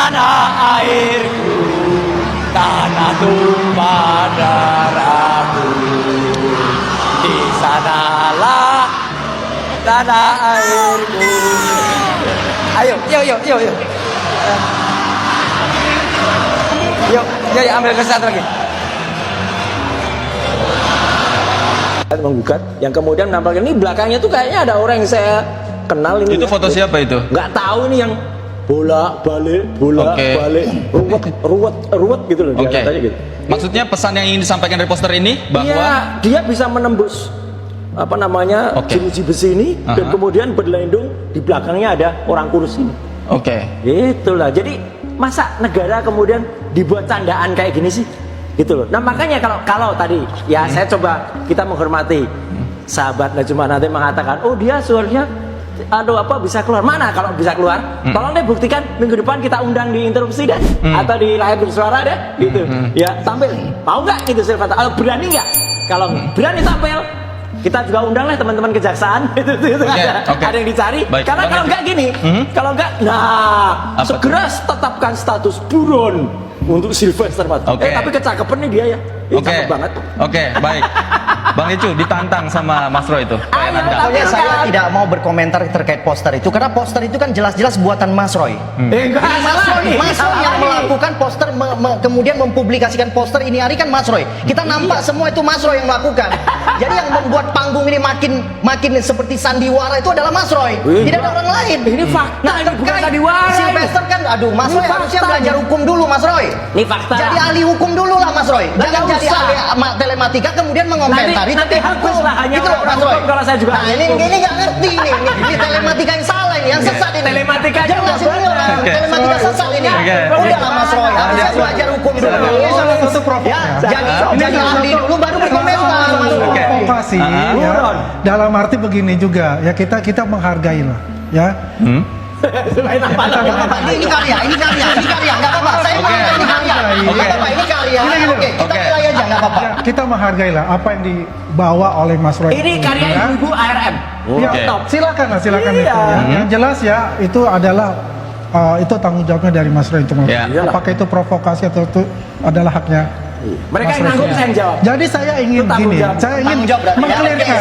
tanah airku, tanah tumpah darahku. Di sanalah tanah airku. Ayo, yuk. Yuk, ambil ke satu lagi. Menggugat, yang kemudian menampilkan ini belakangnya tuh kayaknya ada orang yang saya kenal ini. Itu foto siapa itu? Nggak tahu ini yang bolak-balik, ruwet gitu loh. Oke. Gitu. Maksudnya pesan yang ingin disampaikan dari poster ini bahwa Iya, dia bisa menembus apa namanya jeruji besi ini dan kemudian berlindung di belakangnya ada orang kurus ini. Itulah. Jadi masa negara kemudian dibuat candaan kayak gini sih? Gitu loh. Nah makanya kalau tadi ya saya coba kita menghormati sahabat Najwa nanti mengatakan, oh dia suaranya bisa keluar. Mana kalau bisa keluar? Tolong deh buktikan minggu depan kita undang di interupsi deh atau di layar bersuara deh gitu. Ya tampil. Mau nggak gitu Silvata? Berani nggak? Kalau berani tampil, kita juga undang lah teman-teman kejaksaan itu ada yang dicari. Baik, karena kalau nggak gini, kalau nggak, segera tetapkan status buron untuk Sylvester Mas. Tapi kecakapan nih dia ya. Cakep banget. Baik. Bang Icu ditantang sama Mas Roy itu. Pokoknya saya tidak mau berkomentar terkait poster itu karena poster itu kan jelas-jelas buatan Mas Roy. Mas Roy yang melakukan poster, kemudian mempublikasikan poster ini hari kan Mas Roy. Kita nampak semua itu Mas Roy yang melakukan. Jadi yang membuat panggung ini makin seperti sandiwara itu adalah Mas Roy. Tidak ada orang lain. Ini fakta. Nah, ini bukan sandiwara. Sylvester kan, Mas Roy harusnya belajar hukum dulu Mas Roy. Ini fakta. Jadi ahli hukum dulu lah Mas Roy. Jangan jadi ahli telematika kemudian mengomentari. Nanti hapus lah hanya itu Mas Roy. Kalau saya juga. Nah ini nggak ngerti ini telematika yang salah ini, yang sesat ini. Telematika jelas ini orang telematika sesat ini. Udahlah Mas Roy, harusnya belajar hukum dulu. Ini salah satu provokasi. Jadi ahli dulu baru berkomentar. Provokasi. Dalam arti begini juga ya, kita menghargai lah ya. Ini karya, nggak apa-apa. Saya menghargai ini karya. Nggak apa-apa, ini karya. Oke, kita nilai aja, nggak apa-apa. Kita menghargai lah apa yang dibawa oleh Mas Roy. Ini karya ibu ARM. Ya, silakan itu ya. Yang jelas ya itu adalah itu tanggung jawabnya dari Mas Roy untuk melakukan. Apakah itu provokasi atau itu adalah haknya mereka yang nanggung, saya yang jawab. Jadi saya ingin gini, saya ingin mengklirkan,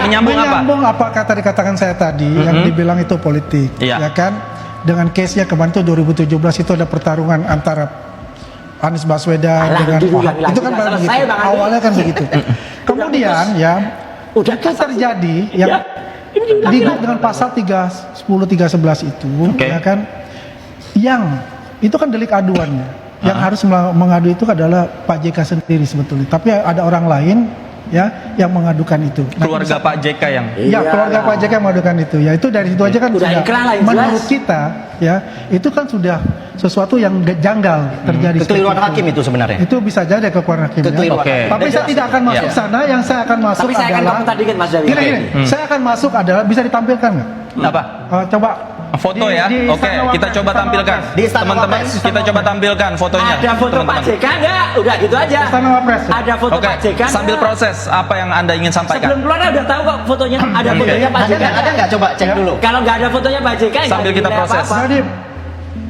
menyambung apa kata dikatakan saya tadi yang dibilang itu politik, ya kan? Dengan case-nya kemarin itu 2017 itu ada pertarungan antara Anies Baswedan dengan itu kan begitu. Awalnya kan begitu. Kemudian ya itu terjadi yang di dengan pasal 310 311 itu, ya kan? Yang itu kan delik aduannya. Yang harus mengadu itu adalah Pak JK sendiri sebetulnya. Tapi ada orang lain ya yang mengadukan itu. Keluarga Pak JK yang. Ya, keluarga Pak JK yang mengadukan itu. Ya itu dari situ aja kan sudah menurut kita ya itu kan sudah sesuatu yang janggal terjadi. Kekeliruan hakim itu sebenarnya. Itu bisa jadi kekeliruan hakim. Tapi saya tidak akan masuk sana. Yang saya akan masuk adalah. Saya akan masuk adalah bisa ditampilkan nggak? Apa? Coba. Foto ya, kita coba tampilkan teman-teman, kita coba tampilkan fotonya. Ada foto Pak JK nggak? Udah gitu aja. Ada foto Pak JK. Sambil proses apa yang Anda ingin sampaikan. Sebelum keluar udah tahu kok fotonya. Ada fotonya Pak JK. Ada nggak? Coba cek dulu. Kalau nggak ada fotonya Pak JK, sambil kita proses. Jadi,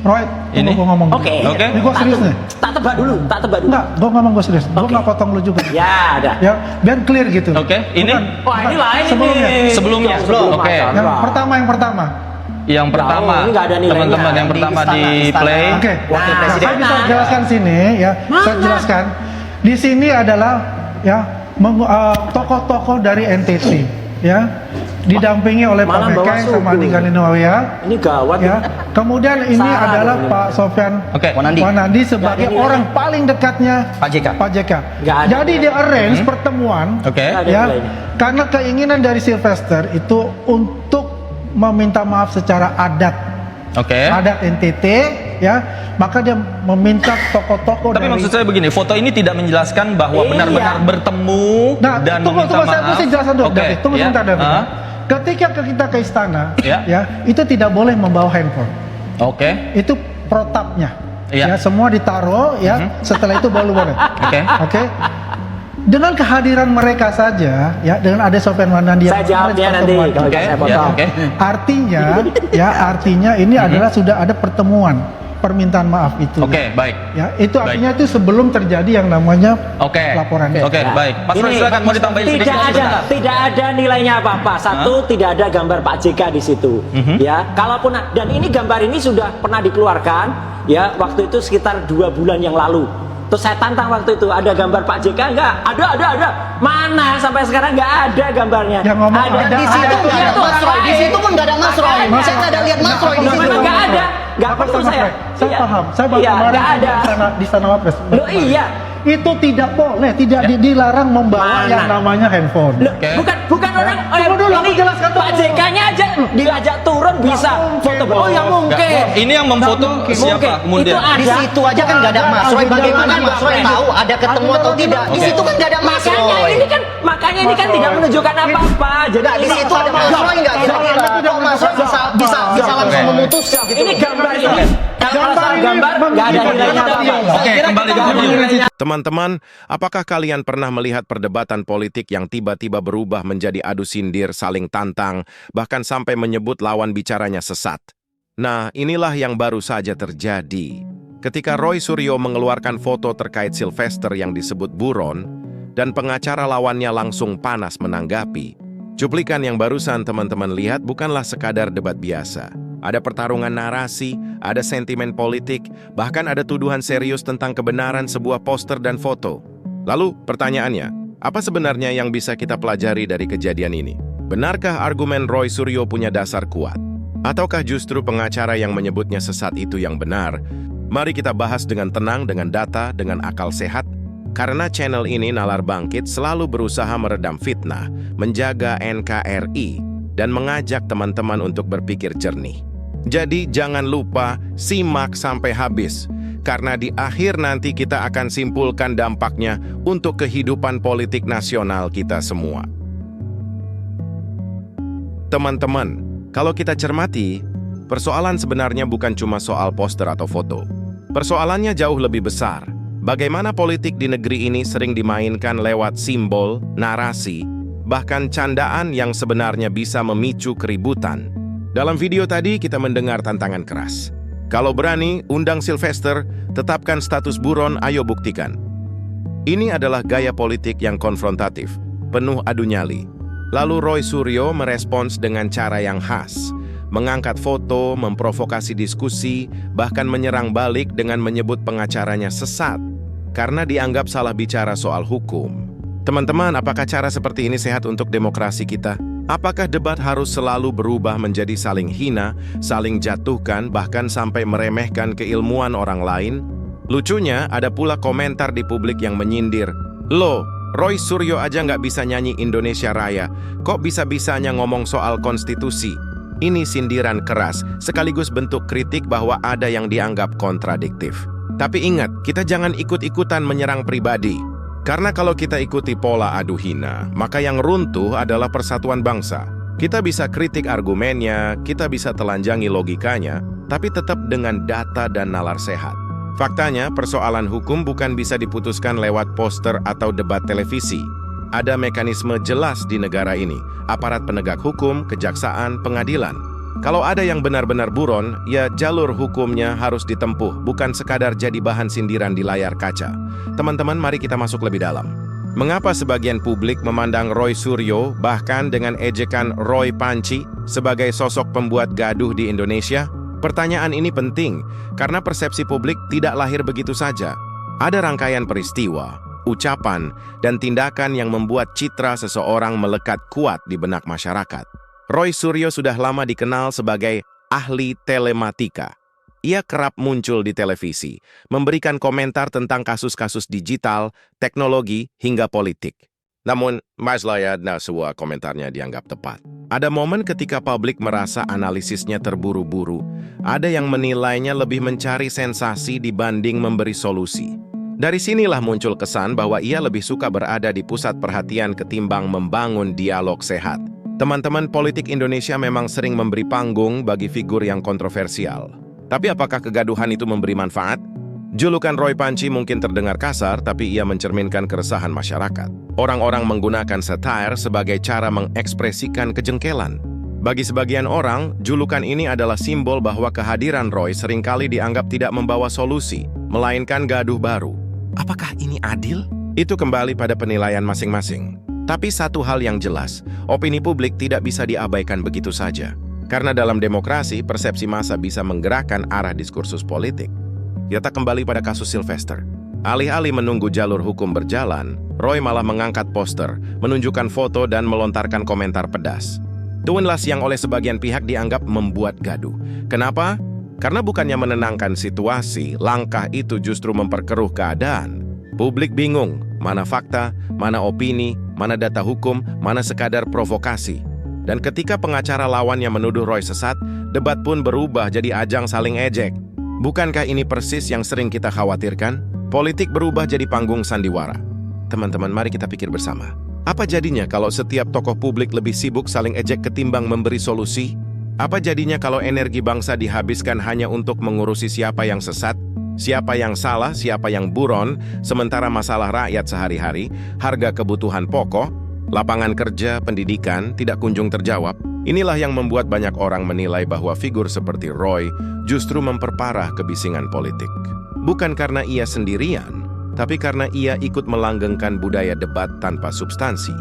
Roy, ini gua ngomong. Oke. Ini gua serius nih. Tak tebak dulu. Enggak, gua ngomong gua serius. Gua nggak potong lu juga. Ya, ada. Ya, biar clear gitu. Ini. Wah, ini lain Sebelumnya. Yang pertama. Yang pertama, teman-teman yang pertama di play. Saya bisa jelaskan sini ya. Saya jelaskan. Di sini adalah ya tokoh-tokoh dari NTT ya. Didampingi oleh Pak Mekeng sama Adi Galinowaya. Ini gawat ya. Kemudian ini adalah Pak Sofyan Wanandi sebagai orang paling dekatnya Pak JK. Jadi di arrange pertemuan ya karena keinginan dari Sylvester itu untuk meminta maaf secara adat, adat NTT, ya, maka dia meminta tokoh-tokoh. Tapi maksud saya begini, foto ini tidak menjelaskan bahwa benar-benar bertemu dan meminta maaf. Saya mesti jelaskan dulu, tunggu sebentar, David. Ketika kita ke istana, ya, itu tidak boleh membawa handphone. Itu protapnya. Ya, semua ditaruh, ya. Setelah itu baru boleh. dengan kehadiran mereka saja, ya, dengan ada Sofyan Wanandi Saya jawab ya nanti kalau saya potong. artinya ini adalah sudah ada pertemuan permintaan maaf itu. Baik. Ya, itu artinya itu sebelum terjadi yang namanya laporan. Baik. Mas Roy, silakan mau ditambahin sedikit. Tidak ada nilainya apa-apa. Satu, tidak ada gambar Pak JK di situ. Ya, kalaupun dan ini gambar ini sudah pernah dikeluarkan ya waktu itu sekitar 2 bulan yang lalu. Terus saya tantang waktu itu, ada gambar Pak JK enggak? Ada. Mana sampai sekarang enggak ada gambarnya. Yang ngomong ada di situ enggak ada Mas Roy. Di situ pun enggak ada Mas Roy. Saya enggak ada lihat Mas Roy di situ. Enggak ada. Enggak perlu saya. Saya paham. Saya baru kemarin di sana Wapres. Loh iya. Itu tidak boleh, tidak dilarang membawa yang namanya handphone. Loh, bukan orang. Tunggu dulu, aku jelaskan dulu. Pak JK-nya aja diajak turun bisa foto. Oh ya mungkin. Ini yang memfoto siapa kemudian? Di situ aja kan nggak ada Mas Roy. Bagaimana Mas Roy tahu ada ketemu atau tidak? Di situ kan nggak ada Mas Roy. Makanya ini kan tidak menunjukkan apa-apa. Jadi di situ ada Mas Roy nggak kira-kira? Kok Mas Roy bisa langsung memutus? Ini gambar ini. Kalau gambar nggak ada nilainya apa-apa. Oke, kembali ke video. Teman-teman, apakah kalian pernah melihat perdebatan politik yang tiba-tiba berubah menjadi adu sindir, saling tantang, bahkan sampai menyebut lawan bicaranya sesat? Nah, inilah yang baru saja terjadi. Ketika Roy Suryo mengeluarkan foto terkait Sylvester yang disebut buron, dan pengacara lawannya langsung panas menanggapi. Cuplikan yang barusan teman-teman lihat bukanlah sekadar debat biasa. Ada pertarungan narasi, ada sentimen politik, bahkan ada tuduhan serius tentang kebenaran sebuah poster dan foto. Lalu, pertanyaannya, apa sebenarnya yang bisa kita pelajari dari kejadian ini? Benarkah argumen Roy Suryo punya dasar kuat? Ataukah justru pengacara yang menyebutnya sesat itu yang benar? Mari kita bahas dengan tenang, dengan data, dengan akal sehat. Karena channel ini Nalar Bangkit selalu berusaha meredam fitnah, menjaga NKRI, dan mengajak teman-teman untuk berpikir jernih. Jadi jangan lupa simak sampai habis, karena di akhir nanti kita akan simpulkan dampaknya untuk kehidupan politik nasional kita semua. Teman-teman, kalau kita cermati, persoalan sebenarnya bukan cuma soal poster atau foto. Persoalannya jauh lebih besar. Bagaimana politik di negeri ini sering dimainkan lewat simbol, narasi, bahkan candaan yang sebenarnya bisa memicu keributan. Dalam video tadi kita mendengar tantangan keras. Kalau berani, undang Sylvester, tetapkan status buron, ayo buktikan. Ini adalah gaya politik yang konfrontatif, penuh adu nyali. Lalu Roy Suryo merespons dengan cara yang khas. Mengangkat foto, memprovokasi diskusi, bahkan menyerang balik dengan menyebut pengacaranya sesat. Karena dianggap salah bicara soal hukum. Teman-teman, apakah cara seperti ini sehat untuk demokrasi kita? Apakah debat harus selalu berubah menjadi saling hina, saling jatuhkan, bahkan sampai meremehkan keilmuan orang lain? Lucunya, ada pula komentar di publik yang menyindir. Loh, Roy Suryo aja nggak bisa nyanyi Indonesia Raya, kok bisa-bisanya ngomong soal konstitusi? Ini sindiran keras, sekaligus bentuk kritik bahwa ada yang dianggap kontradiktif. Tapi ingat, kita jangan ikut-ikutan menyerang pribadi. Karena kalau kita ikuti pola adu hina, maka yang runtuh adalah persatuan bangsa. Kita bisa kritik argumennya, kita bisa telanjangi logikanya, tapi tetap dengan data dan nalar sehat. Faktanya, persoalan hukum bukan bisa diputuskan lewat poster atau debat televisi. Ada mekanisme jelas di negara ini, aparat penegak hukum, kejaksaan, pengadilan. Kalau ada yang benar-benar buron, ya jalur hukumnya harus ditempuh, bukan sekadar jadi bahan sindiran di layar kaca. Teman-teman, mari kita masuk lebih dalam. Mengapa sebagian publik memandang Roy Suryo, bahkan dengan ejekan Roy Panci, sebagai sosok pembuat gaduh di Indonesia? Pertanyaan ini penting, karena persepsi publik tidak lahir begitu saja. Ada rangkaian peristiwa, ucapan, dan tindakan yang membuat citra seseorang melekat kuat di benak masyarakat. Roy Suryo sudah lama dikenal sebagai ahli telematika. Ia kerap muncul di televisi, memberikan komentar tentang kasus-kasus digital, teknologi, hingga politik. Namun, masalahnya sebuah komentarnya dianggap tepat. Ada momen ketika publik merasa analisisnya terburu-buru. Ada yang menilainya lebih mencari sensasi dibanding memberi solusi. Dari sinilah muncul kesan bahwa ia lebih suka berada di pusat perhatian ketimbang membangun dialog sehat. Teman-teman, politik Indonesia memang sering memberi panggung bagi figur yang kontroversial. Tapi apakah kegaduhan itu memberi manfaat? Julukan Roy Panci mungkin terdengar kasar, tapi ia mencerminkan keresahan masyarakat. Orang-orang menggunakan satire sebagai cara mengekspresikan kejengkelan. Bagi sebagian orang, julukan ini adalah simbol bahwa kehadiran Roy seringkali dianggap tidak membawa solusi, melainkan gaduh baru. Apakah ini adil? Itu kembali pada penilaian masing-masing. Tapi satu hal yang jelas, opini publik tidak bisa diabaikan begitu saja. Karena dalam demokrasi, persepsi massa bisa menggerakkan arah diskursus politik. Kita kembali pada kasus Sylvester. Alih-alih menunggu jalur hukum berjalan, Roy malah mengangkat poster, menunjukkan foto dan melontarkan komentar pedas. Tuinlah yang oleh sebagian pihak dianggap membuat gaduh. Kenapa? Karena bukannya menenangkan situasi, langkah itu justru memperkeruh keadaan. Publik bingung, mana fakta, mana opini, mana data hukum, mana sekadar provokasi. Dan ketika pengacara lawannya menuduh Roy sesat, debat pun berubah jadi ajang saling ejek. Bukankah ini persis yang sering kita khawatirkan? Politik berubah jadi panggung sandiwara. Teman-teman, mari kita pikir bersama. Apa jadinya kalau setiap tokoh publik lebih sibuk saling ejek ketimbang memberi solusi? Apa jadinya kalau energi bangsa dihabiskan hanya untuk mengurusi siapa yang sesat, siapa yang salah, siapa yang buron, sementara masalah rakyat sehari-hari, harga kebutuhan pokok, lapangan kerja, pendidikan tidak kunjung terjawab? Inilah yang membuat banyak orang menilai bahwa figur seperti Roy justru memperparah kebisingan politik. Bukan karena ia sendirian, tapi karena ia ikut melanggengkan budaya debat tanpa substansi.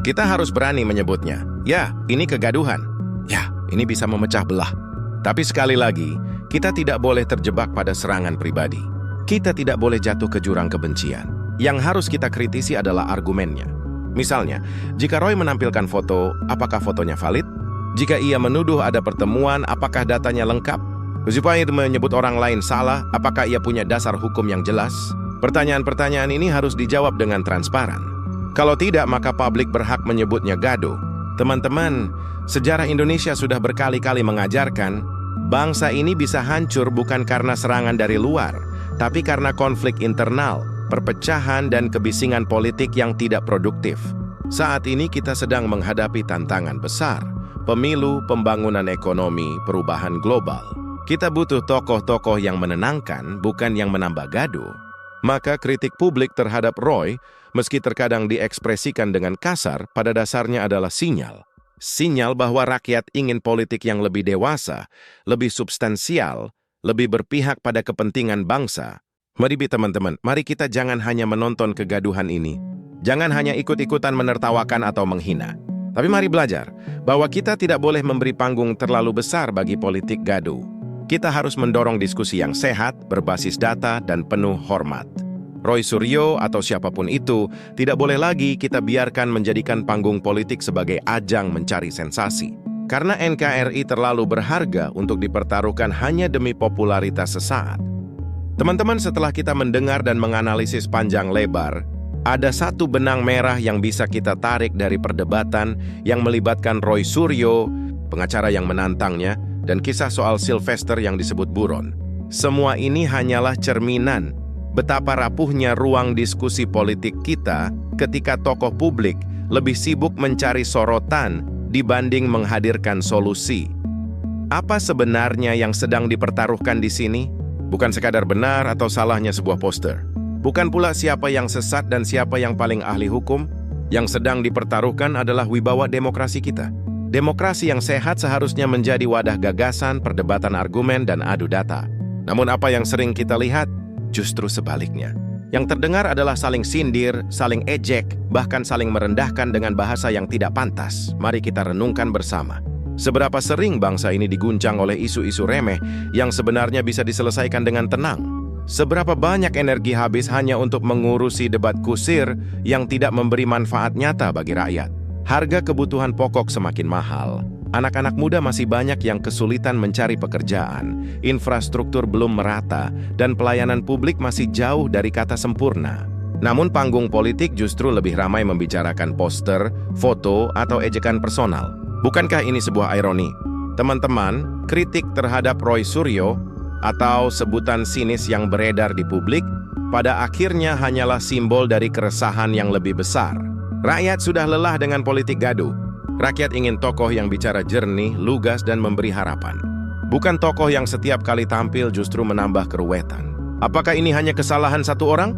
Kita harus berani menyebutnya. Ya, ini kegaduhan. Ya, ini bisa memecah belah. Tapi sekali lagi, kita tidak boleh terjebak pada serangan pribadi. Kita tidak boleh jatuh ke jurang kebencian. Yang harus kita kritisi adalah argumennya. Misalnya, jika Roy menampilkan foto, apakah fotonya valid? Jika ia menuduh ada pertemuan, apakah datanya lengkap? Jika ia menyebut orang lain salah, apakah ia punya dasar hukum yang jelas? Pertanyaan-pertanyaan ini harus dijawab dengan transparan. Kalau tidak, maka publik berhak menyebutnya gaduh. Teman-teman, sejarah Indonesia sudah berkali-kali mengajarkan, bangsa ini bisa hancur bukan karena serangan dari luar, tapi karena konflik internal, perpecahan dan kebisingan politik yang tidak produktif. Saat ini kita sedang menghadapi tantangan besar. Pemilu, pembangunan ekonomi, perubahan global. Kita butuh tokoh-tokoh yang menenangkan, bukan yang menambah gaduh. Maka kritik publik terhadap Roy, meski terkadang diekspresikan dengan kasar, pada dasarnya adalah sinyal. Sinyal bahwa rakyat ingin politik yang lebih dewasa, lebih substansial, lebih berpihak pada kepentingan bangsa. Mari teman-teman, mari kita jangan hanya menonton kegaduhan ini. Jangan hanya ikut-ikutan menertawakan atau menghina. Tapi mari belajar bahwa kita tidak boleh memberi panggung terlalu besar bagi politik gaduh. Kita harus mendorong diskusi yang sehat, berbasis data, dan penuh hormat. Roy Suryo atau siapapun itu, tidak boleh lagi kita biarkan menjadikan panggung politik sebagai ajang mencari sensasi. Karena NKRI terlalu berharga untuk dipertaruhkan hanya demi popularitas sesaat. Teman-teman, setelah kita mendengar dan menganalisis panjang lebar, ada satu benang merah yang bisa kita tarik dari perdebatan yang melibatkan Roy Suryo, pengacara yang menantangnya, dan kisah soal Sylvester yang disebut buron. Semua ini hanyalah cerminan betapa rapuhnya ruang diskusi politik kita ketika tokoh publik lebih sibuk mencari sorotan dibanding menghadirkan solusi. Apa sebenarnya yang sedang dipertaruhkan di sini? Bukan sekadar benar atau salahnya sebuah poster. Bukan pula siapa yang sesat dan siapa yang paling ahli hukum. Yang sedang dipertaruhkan adalah wibawa demokrasi kita. Demokrasi yang sehat seharusnya menjadi wadah gagasan, perdebatan argumen, dan adu data. Namun apa yang sering kita lihat? Justru sebaliknya. Yang terdengar adalah saling sindir, saling ejek, bahkan saling merendahkan dengan bahasa yang tidak pantas. Mari kita renungkan bersama. Seberapa sering bangsa ini diguncang oleh isu-isu remeh yang sebenarnya bisa diselesaikan dengan tenang? Seberapa banyak energi habis hanya untuk mengurusi debat kusir yang tidak memberi manfaat nyata bagi rakyat? Harga kebutuhan pokok semakin mahal. Anak-anak muda masih banyak yang kesulitan mencari pekerjaan, infrastruktur belum merata, dan pelayanan publik masih jauh dari kata sempurna. Namun panggung politik justru lebih ramai membicarakan poster, foto, atau ejekan personal. Bukankah ini sebuah ironi? Teman-teman, kritik terhadap Roy Suryo atau sebutan sinis yang beredar di publik, pada akhirnya hanyalah simbol dari keresahan yang lebih besar. Rakyat sudah lelah dengan politik gaduh. Rakyat ingin tokoh yang bicara jernih, lugas, dan memberi harapan. Bukan tokoh yang setiap kali tampil justru menambah keruwetan. Apakah ini hanya kesalahan satu orang?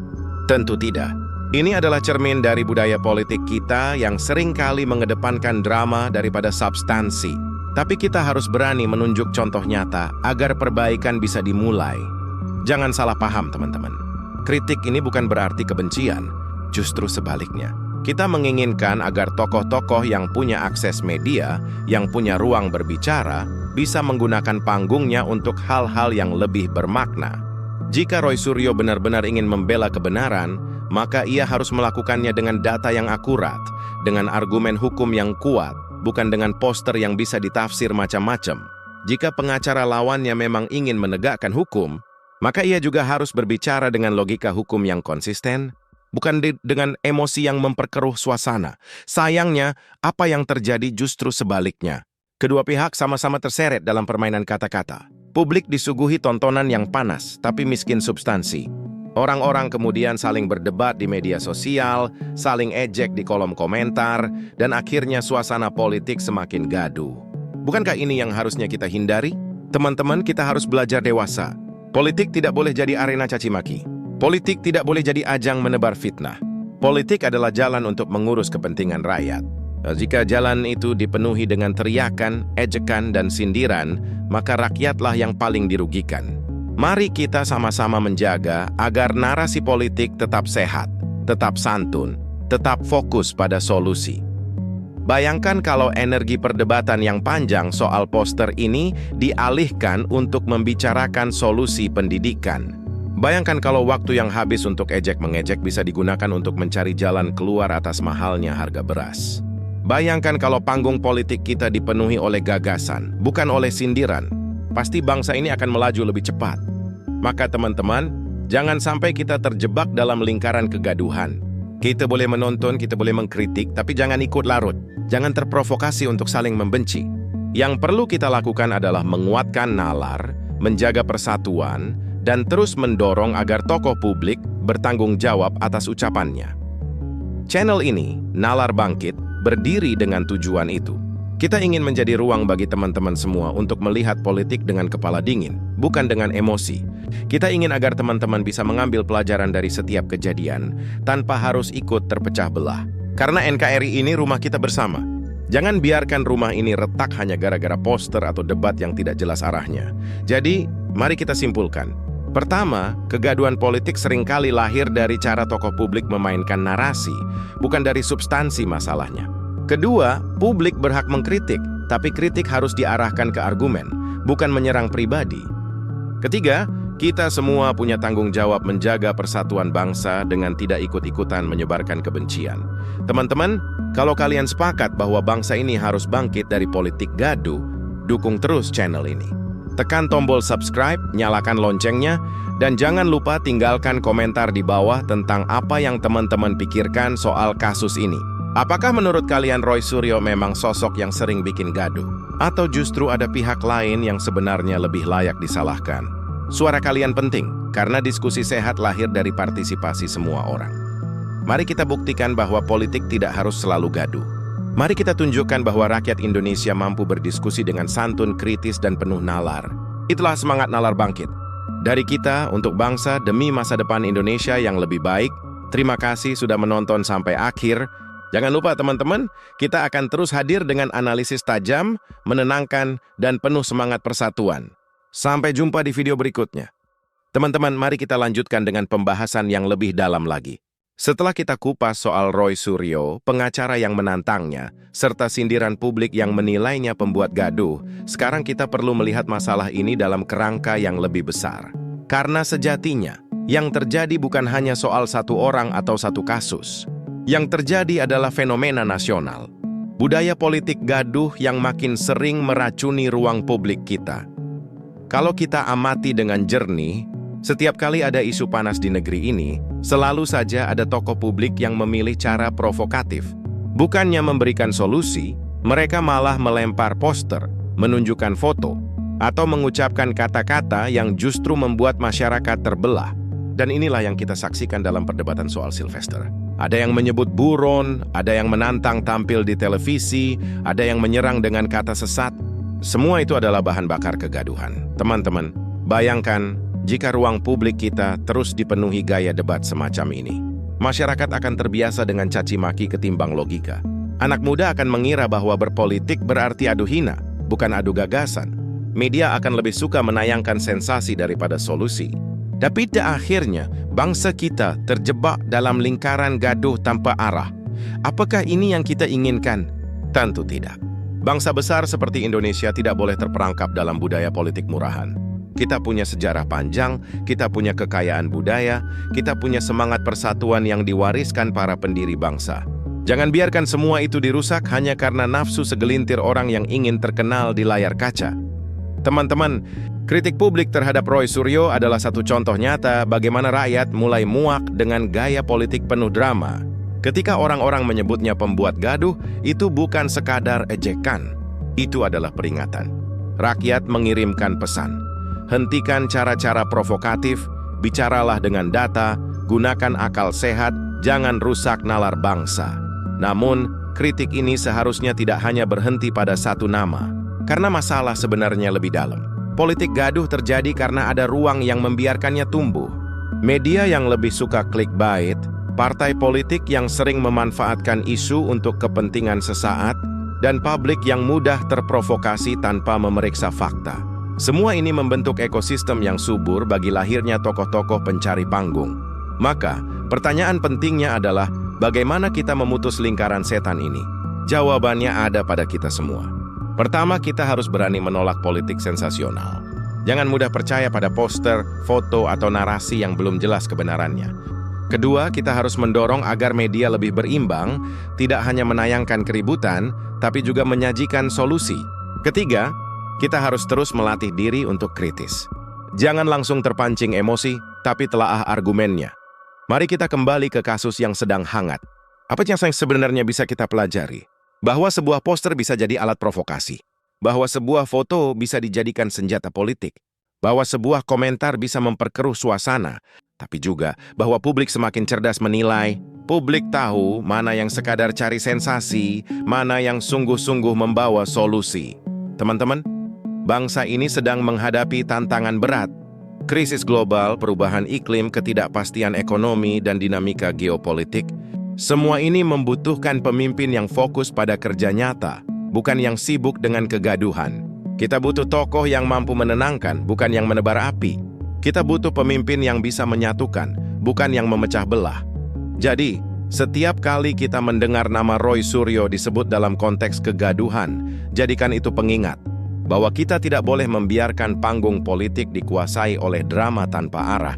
Tentu tidak. Ini adalah cermin dari budaya politik kita yang seringkali mengedepankan drama daripada substansi. Tapi kita harus berani menunjuk contoh nyata agar perbaikan bisa dimulai. Jangan salah paham, teman-teman. Kritik ini bukan berarti kebencian, justru sebaliknya. Kita menginginkan agar tokoh-tokoh yang punya akses media, yang punya ruang berbicara, bisa menggunakan panggungnya untuk hal-hal yang lebih bermakna. Jika Roy Suryo benar-benar ingin membela kebenaran, maka ia harus melakukannya dengan data yang akurat, dengan argumen hukum yang kuat, bukan dengan poster yang bisa ditafsir macam-macam. Jika pengacara lawannya memang ingin menegakkan hukum, maka ia juga harus berbicara dengan logika hukum yang konsisten, bukan dengan emosi yang memperkeruh suasana. Sayangnya, apa yang terjadi justru sebaliknya. Kedua pihak sama-sama terseret dalam permainan kata-kata. Publik disuguhi tontonan yang panas, tapi miskin substansi. Orang-orang kemudian saling berdebat di media sosial, saling ejek di kolom komentar, dan akhirnya suasana politik semakin gaduh. Bukankah ini yang harusnya kita hindari? Teman-teman, kita harus belajar dewasa. Politik tidak boleh jadi arena caci maki. Politik tidak boleh jadi ajang menebar fitnah. Politik adalah jalan untuk mengurus kepentingan rakyat. Jika jalan itu dipenuhi dengan teriakan, ejekan, dan sindiran, maka rakyatlah yang paling dirugikan. Mari kita sama-sama menjaga agar narasi politik tetap sehat, tetap santun, tetap fokus pada solusi. Bayangkan kalau energi perdebatan yang panjang soal poster ini dialihkan untuk membicarakan solusi pendidikan. Bayangkan kalau waktu yang habis untuk ejek-mengejek bisa digunakan untuk mencari jalan keluar atas mahalnya harga beras. Bayangkan kalau panggung politik kita dipenuhi oleh gagasan, bukan oleh sindiran. Pasti bangsa ini akan melaju lebih cepat. Maka teman-teman, jangan sampai kita terjebak dalam lingkaran kegaduhan. Kita boleh menonton, kita boleh mengkritik, tapi jangan ikut larut. Jangan terprovokasi untuk saling membenci. Yang perlu kita lakukan adalah menguatkan nalar, menjaga persatuan, dan terus mendorong agar tokoh publik bertanggung jawab atas ucapannya. Channel ini, Nalar Bangkit, berdiri dengan tujuan itu. Kita ingin menjadi ruang bagi teman-teman semua untuk melihat politik dengan kepala dingin, bukan dengan emosi. Kita ingin agar teman-teman bisa mengambil pelajaran dari setiap kejadian, tanpa harus ikut terpecah belah. Karena NKRI ini rumah kita bersama. Jangan biarkan rumah ini retak hanya gara-gara poster atau debat yang tidak jelas arahnya. Jadi, mari kita simpulkan. Pertama, kegaduhan politik seringkali lahir dari cara tokoh publik memainkan narasi, bukan dari substansi masalahnya. Kedua, publik berhak mengkritik, tapi kritik harus diarahkan ke argumen, bukan menyerang pribadi. Ketiga, kita semua punya tanggung jawab menjaga persatuan bangsa dengan tidak ikut-ikutan menyebarkan kebencian. Teman-teman, kalau kalian sepakat bahwa bangsa ini harus bangkit dari politik gaduh, dukung terus channel ini. Tekan tombol subscribe, nyalakan loncengnya, dan jangan lupa tinggalkan komentar di bawah tentang apa yang teman-teman pikirkan soal kasus ini. Apakah menurut kalian Roy Suryo memang sosok yang sering bikin gaduh? Atau justru ada pihak lain yang sebenarnya lebih layak disalahkan? Suara kalian penting, karena diskusi sehat lahir dari partisipasi semua orang. Mari kita buktikan bahwa politik tidak harus selalu gaduh. Mari kita tunjukkan bahwa rakyat Indonesia mampu berdiskusi dengan santun, kritis, dan penuh nalar. Itulah semangat Nalar Bangkit. Dari kita, untuk bangsa demi masa depan Indonesia yang lebih baik. Terima kasih sudah menonton sampai akhir. Jangan lupa teman-teman, kita akan terus hadir dengan analisis tajam, menenangkan, dan penuh semangat persatuan. Sampai jumpa di video berikutnya. Teman-teman, mari kita lanjutkan dengan pembahasan yang lebih dalam lagi. Setelah kita kupas soal Roy Suryo, pengacara yang menantangnya, serta sindiran publik yang menilainya pembuat gaduh, sekarang kita perlu melihat masalah ini dalam kerangka yang lebih besar. Karena sejatinya, yang terjadi bukan hanya soal satu orang atau satu kasus. Yang terjadi adalah fenomena nasional. Budaya politik gaduh yang makin sering meracuni ruang publik kita. Kalau kita amati dengan jernih, setiap kali ada isu panas di negeri ini, selalu saja ada tokoh publik yang memilih cara provokatif. Bukannya memberikan solusi, mereka malah melempar poster, menunjukkan foto, atau mengucapkan kata-kata yang justru membuat masyarakat terbelah. Dan inilah yang kita saksikan dalam perdebatan soal Sylvester. Ada yang menyebut buron, ada yang menantang tampil di televisi, ada yang menyerang dengan kata sesat. Semua itu adalah bahan bakar kegaduhan. Teman-teman, bayangkan Jika ruang publik kita terus dipenuhi gaya debat semacam ini, masyarakat akan terbiasa dengan caci maki ketimbang logika. Anak muda akan mengira bahwa berpolitik berarti adu hina, bukan adu gagasan. Media akan lebih suka menayangkan sensasi daripada solusi. Tapi akhirnya, bangsa kita terjebak dalam lingkaran gaduh tanpa arah. Apakah ini yang kita inginkan? Tentu tidak. Bangsa besar seperti Indonesia tidak boleh terperangkap dalam budaya politik murahan. Kita punya sejarah panjang, kita punya kekayaan budaya, kita punya semangat persatuan yang diwariskan para pendiri bangsa. Jangan biarkan semua itu dirusak hanya karena nafsu segelintir orang yang ingin terkenal di layar kaca. Teman-teman, kritik publik terhadap Roy Suryo adalah satu contoh nyata bagaimana rakyat mulai muak dengan gaya politik penuh drama. Ketika orang-orang menyebutnya pembuat gaduh, itu bukan sekadar ejekan. Itu adalah peringatan. Rakyat mengirimkan pesan. Hentikan cara-cara provokatif, bicaralah dengan data, gunakan akal sehat, jangan rusak nalar bangsa. Namun, kritik ini seharusnya tidak hanya berhenti pada satu nama. Karena masalah sebenarnya lebih dalam. Politik gaduh terjadi karena ada ruang yang membiarkannya tumbuh. Media yang lebih suka clickbait, partai politik yang sering memanfaatkan isu untuk kepentingan sesaat, dan publik yang mudah terprovokasi tanpa memeriksa fakta. Semua ini membentuk ekosistem yang subur bagi lahirnya tokoh-tokoh pencari panggung. Maka, pertanyaan pentingnya adalah bagaimana kita memutus lingkaran setan ini? Jawabannya ada pada kita semua. Pertama, kita harus berani menolak politik sensasional. Jangan mudah percaya pada poster, foto, atau narasi yang belum jelas kebenarannya. Kedua, kita harus mendorong agar media lebih berimbang, tidak hanya menayangkan keributan, tapi juga menyajikan solusi. Ketiga, kita harus terus melatih diri untuk kritis. Jangan langsung terpancing emosi, tapi telaah argumennya. Mari kita kembali ke kasus yang sedang hangat. Apa yang sebenarnya bisa kita pelajari? Bahwa sebuah poster bisa jadi alat provokasi. Bahwa sebuah foto bisa dijadikan senjata politik. Bahwa sebuah komentar bisa memperkeruh suasana. Tapi juga bahwa publik semakin cerdas menilai. Publik tahu mana yang sekadar cari sensasi, mana yang sungguh-sungguh membawa solusi. Teman-teman, bangsa ini sedang menghadapi tantangan berat. Krisis global, perubahan iklim, ketidakpastian ekonomi, dan dinamika geopolitik. Semua ini membutuhkan pemimpin yang fokus pada kerja nyata, bukan yang sibuk dengan kegaduhan. Kita butuh tokoh yang mampu menenangkan, bukan yang menebar api. Kita butuh pemimpin yang bisa menyatukan, bukan yang memecah belah. Jadi, setiap kali kita mendengar nama Roy Suryo disebut dalam konteks kegaduhan, jadikan itu pengingat bahwa kita tidak boleh membiarkan panggung politik dikuasai oleh drama tanpa arah.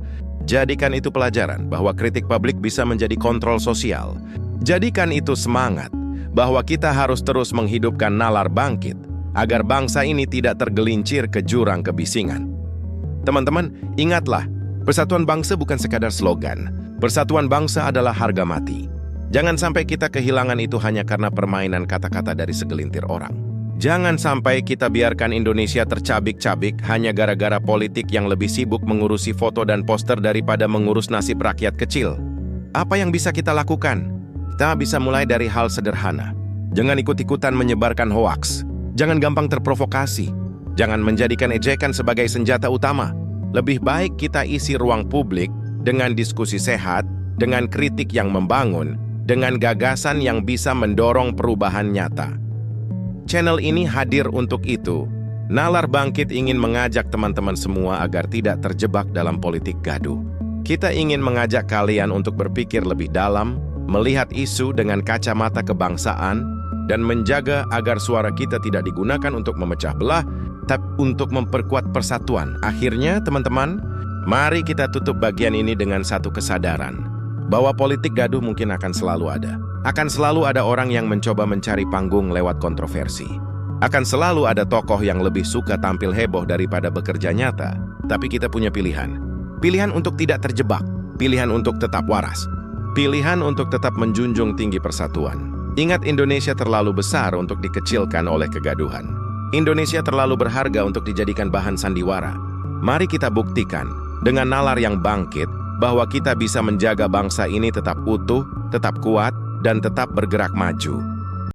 Jadikan itu pelajaran bahwa kritik publik bisa menjadi kontrol sosial. Jadikan itu semangat bahwa kita harus terus menghidupkan nalar bangkit agar bangsa ini tidak tergelincir ke jurang kebisingan. Teman-teman, ingatlah, persatuan bangsa bukan sekadar slogan. Persatuan bangsa adalah harga mati. Jangan sampai kita kehilangan itu hanya karena permainan kata-kata dari segelintir orang. Jangan sampai kita biarkan Indonesia tercabik-cabik hanya gara-gara politik yang lebih sibuk mengurusi foto dan poster daripada mengurus nasib rakyat kecil. Apa yang bisa kita lakukan? Kita bisa mulai dari hal sederhana. Jangan ikut-ikutan menyebarkan hoaks. Jangan gampang terprovokasi. Jangan menjadikan ejekan sebagai senjata utama. Lebih baik kita isi ruang publik dengan diskusi sehat, dengan kritik yang membangun, dengan gagasan yang bisa mendorong perubahan nyata. Channel ini hadir untuk itu. Nalar Bangkit ingin mengajak teman-teman semua agar tidak terjebak dalam politik gaduh. Kita ingin mengajak kalian untuk berpikir lebih dalam, melihat isu dengan kacamata kebangsaan, dan menjaga agar suara kita tidak digunakan untuk memecah belah, tapi untuk memperkuat persatuan. Akhirnya, teman-teman, mari kita tutup bagian ini dengan satu kesadaran, bahwa politik gaduh mungkin akan selalu ada. Akan selalu ada orang yang mencoba mencari panggung lewat kontroversi. Akan selalu ada tokoh yang lebih suka tampil heboh daripada bekerja nyata. Tapi kita punya pilihan. Pilihan untuk tidak terjebak. Pilihan untuk tetap waras. Pilihan untuk tetap menjunjung tinggi persatuan. Ingat, Indonesia terlalu besar untuk dikecilkan oleh kegaduhan. Indonesia terlalu berharga untuk dijadikan bahan sandiwara. Mari kita buktikan dengan nalar yang bangkit bahwa kita bisa menjaga bangsa ini tetap utuh, tetap kuat, dan tetap bergerak maju.